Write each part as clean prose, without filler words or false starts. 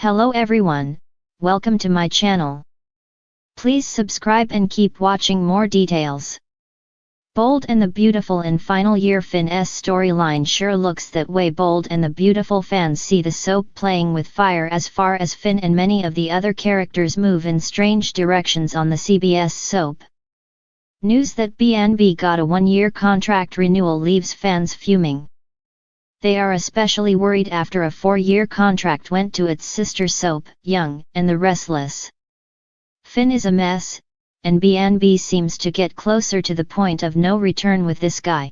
Hello everyone, welcome to my channel. Please subscribe and keep watching more details. Bold and the Beautiful in final year. Finn's storyline sure looks that way. Bold and the Beautiful fans see the soap playing with fire as far as Finn and many of the other characters move in strange directions on the CBS soap. News that BNB got a one-year contract renewal leaves fans fuming. They are especially worried after a 4-year contract went to its sister soap, Young and the Restless. Finn is a mess, and BNB seems to get closer to the point of no return with this guy.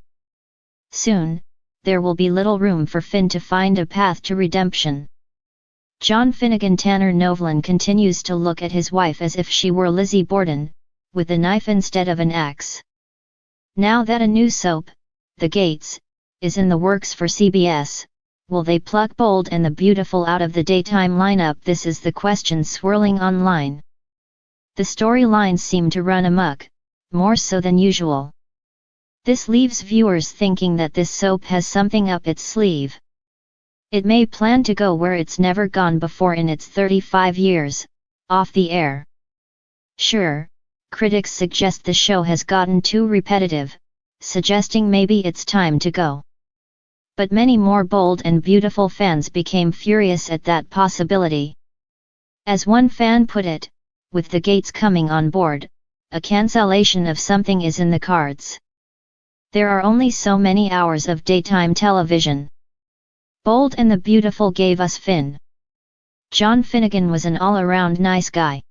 Soon, there will be little room for Finn to find a path to redemption. John Finnegan. Tanner Novlan continues to look at his wife as if she were Lizzie Borden, with a knife instead of an axe. Now that a new soap, The Gates, is in the works for CBS, will they pluck Bold and the Beautiful out of the daytime lineup? This is the question swirling online. The storylines seem to run amok, more so than usual. This leaves viewers thinking that this soap has something up its sleeve. It may plan to go where it's never gone before in its 35 years, off the air. Sure, critics suggest the show has gotten too repetitive, suggesting maybe it's time to go. But many more Bold and Beautiful fans became furious at that possibility. As one fan put it, with The Gates coming on board, a cancellation of something is in the cards. There are only so many hours of daytime television. Bold and the Beautiful gave us Finn. John Finnegan was an all-around nice guy.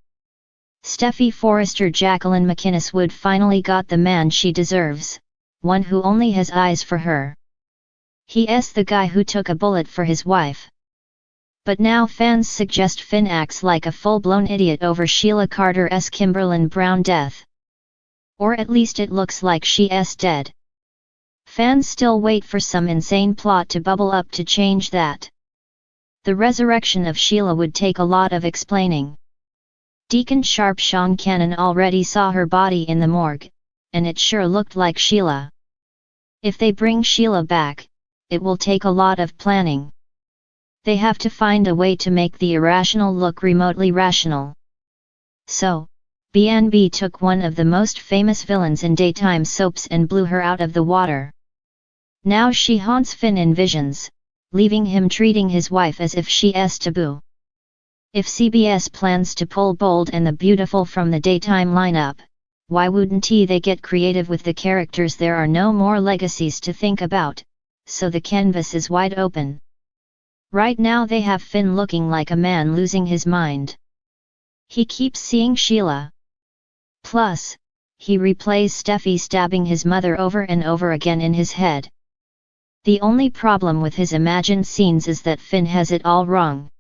Steffy Forrester. Jacqueline MacInnes Wood finally got the man she deserves, one who only has eyes for her. He's the guy who took a bullet for his wife. But now fans suggest Finn acts like a full-blown idiot over Sheila Carter's Kimberlin Brown death. Or at least it looks like she's dead. Fans still wait for some insane plot to bubble up to change that. The resurrection of Sheila would take a lot of explaining. Deacon Sharp. Sean Cannon already saw her body in the morgue, and it sure looked like Sheila. If they bring Sheila back, it will take a lot of planning. They have to find a way to make the irrational look remotely rational. So, BNB took one of the most famous villains in daytime soaps and blew her out of the water. Now she haunts Finn in visions, leaving him treating his wife as if she's taboo. If CBS plans to pull Bold and the Beautiful from the daytime lineup, why wouldn't they get creative with the characters? There are no more legacies to think about, so the canvas is wide open. Right now they have Finn looking like a man losing his mind. He keeps seeing Sheila. Plus, he replays Steffy stabbing his mother over and over again in his head. The only problem with his imagined scenes is that Finn has it all wrong.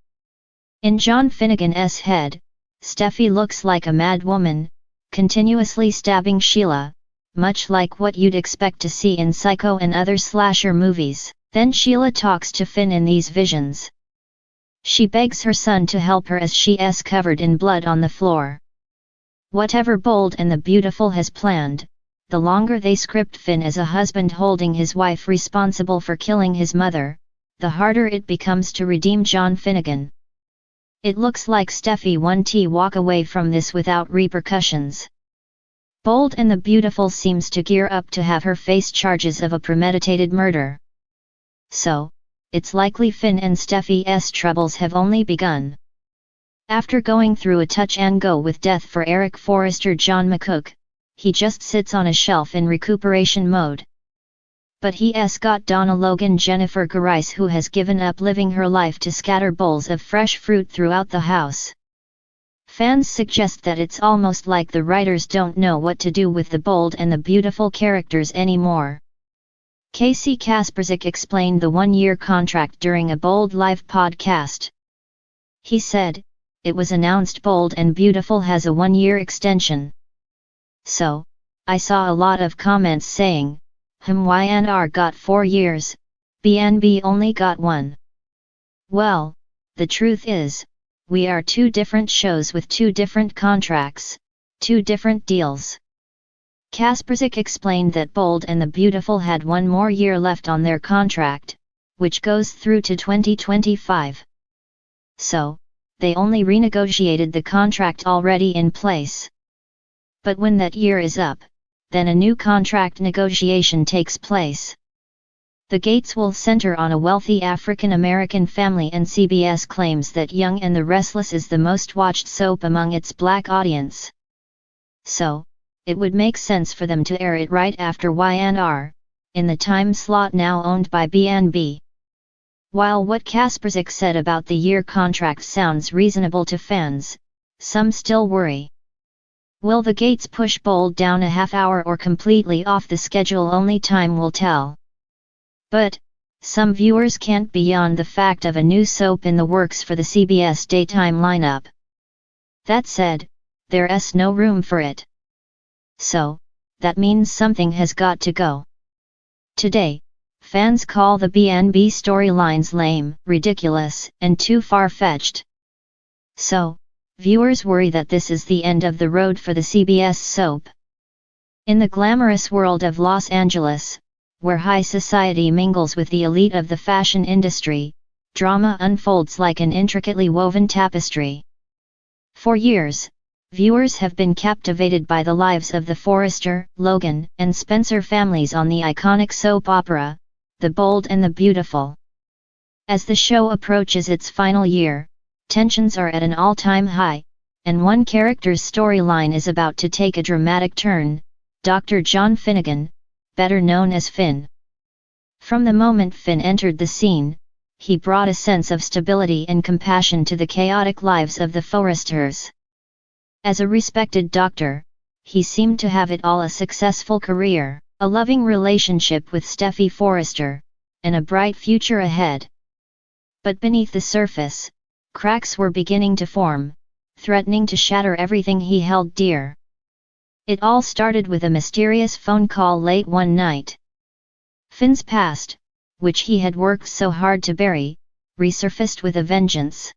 In John Finnegan's head, Steffy looks like a mad woman, continuously stabbing Sheila, much like what you'd expect to see in Psycho and other slasher movies. Then Sheila talks to Finn in these visions. She begs her son to help her as she's covered in blood on the floor. Whatever Bold and the Beautiful has planned, the longer they script Finn as a husband holding his wife responsible for killing his mother, the harder it becomes to redeem John Finnegan. It looks like Steffy won't walk away from this without repercussions. Bold and the Beautiful seems to gear up to have her face charges of a premeditated murder. So, it's likely Finn and Steffy's troubles have only begun. After going through a touch-and-go with death for Eric Forrester. John McCook, he just sits on a shelf in recuperation mode. But he's got Donna Logan. Jennifer Garais, who has given up living her life to scatter bowls of fresh fruit throughout the house. Fans suggest that it's almost like the writers don't know what to do with the Bold and the Beautiful characters anymore. Casey Kasperzik explained the one-year contract during a Bold Live podcast. He said, "It was announced Bold and Beautiful has a one-year extension. So, I saw a lot of comments saying, YNR got 4 years, BNB only got 1. Well, the truth is, we are 2 different shows with 2 different contracts, 2 different deals." Kasperzik explained that Bold and the Beautiful had 1 more year left on their contract, which goes through to 2025. So, they only renegotiated the contract already in place. But when that year is up, then a new contract negotiation takes place. The Gates will center on a wealthy African American family, and CBS claims that Young and the Restless is the most watched soap among its black audience. So, it would make sense for them to air it right after Y&R, in the time slot now owned by B&B. While what Kaspersky said about the year contract sounds reasonable to fans, some still worry. Will the Gates push Bold down a half hour or completely off the schedule? Only time will tell. But, some viewers can't be beyond the fact of a new soap in the works for the CBS daytime lineup. That said, there's no room for it. So, that means something has got to go. Today, fans call the B&B storylines lame, ridiculous, and too far-fetched. So, viewers worry that this is the end of the road for the CBS soap. In the glamorous world of Los Angeles, where high society mingles with the elite of the fashion industry, drama unfolds like an intricately woven tapestry. For years, viewers have been captivated by the lives of the Forrester, Logan, and Spencer families on the iconic soap opera, The Bold and the Beautiful. As the show approaches its final year, tensions are at an all-time high, and one character's storyline is about to take a dramatic turn, Dr. John Finnegan, better known as Finn. From the moment Finn entered the scene, he brought a sense of stability and compassion to the chaotic lives of the Forresters. As a respected doctor, he seemed to have it all: a successful career, a loving relationship with Steffy Forrester, and a bright future ahead. But beneath the surface, cracks were beginning to form, threatening to shatter everything he held dear. It all started with a mysterious phone call late one night. Finn's past, which he had worked so hard to bury, resurfaced with a vengeance.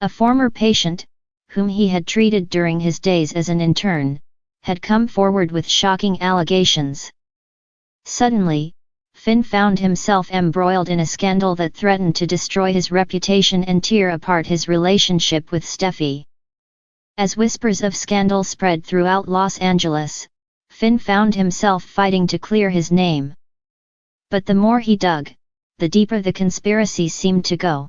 A former patient, whom he had treated during his days as an intern, had come forward with shocking allegations. Suddenly, Finn found himself embroiled in a scandal that threatened to destroy his reputation and tear apart his relationship with Steffy. As whispers of scandal spread throughout Los Angeles, Finn found himself fighting to clear his name. But the more he dug, the deeper the conspiracy seemed to go.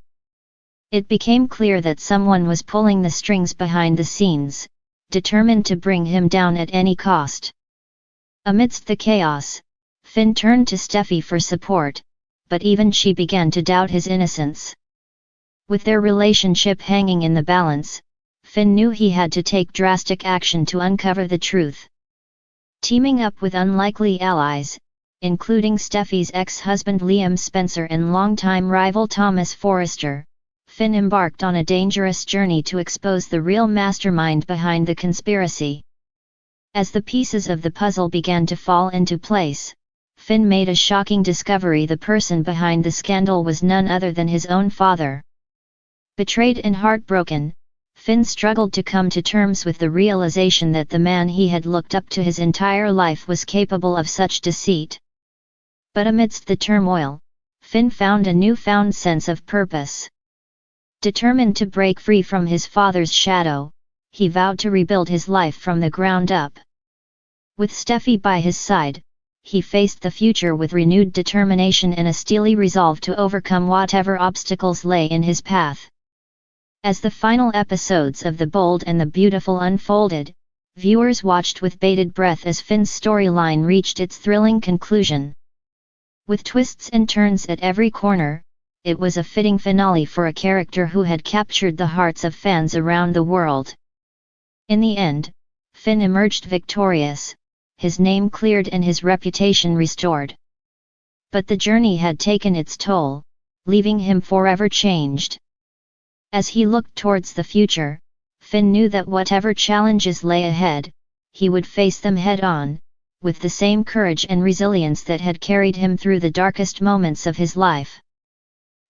It became clear that someone was pulling the strings behind the scenes, determined to bring him down at any cost. Amidst the chaos, Finn turned to Steffy for support, but even she began to doubt his innocence. With their relationship hanging in the balance, Finn knew he had to take drastic action to uncover the truth. Teaming up with unlikely allies, including Steffy's ex-husband Liam Spencer and longtime rival Thomas Forrester, Finn embarked on a dangerous journey to expose the real mastermind behind the conspiracy. As the pieces of the puzzle began to fall into place, Finn made a shocking discovery: the person behind the scandal was none other than his own father. Betrayed and heartbroken, Finn struggled to come to terms with the realization that the man he had looked up to his entire life was capable of such deceit. But amidst the turmoil, Finn found a newfound sense of purpose. Determined to break free from his father's shadow, he vowed to rebuild his life from the ground up. With Steffy by his side, he faced the future with renewed determination and a steely resolve to overcome whatever obstacles lay in his path. As the final episodes of The Bold and the Beautiful unfolded, viewers watched with bated breath as Finn's storyline reached its thrilling conclusion. With twists and turns at every corner, it was a fitting finale for a character who had captured the hearts of fans around the world. In the end, Finn emerged victorious, his name cleared and his reputation restored. But the journey had taken its toll, leaving him forever changed. As he looked towards the future, Finn knew that whatever challenges lay ahead, he would face them head-on, with the same courage and resilience that had carried him through the darkest moments of his life.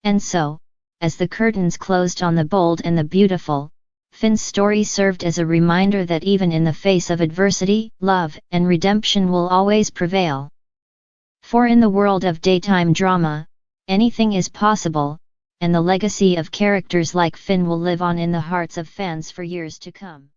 And so, as the curtains closed on The Bold and the Beautiful, Finn's story served as a reminder that even in the face of adversity, love and redemption will always prevail. For in the world of daytime drama, anything is possible, and the legacy of characters like Finn will live on in the hearts of fans for years to come.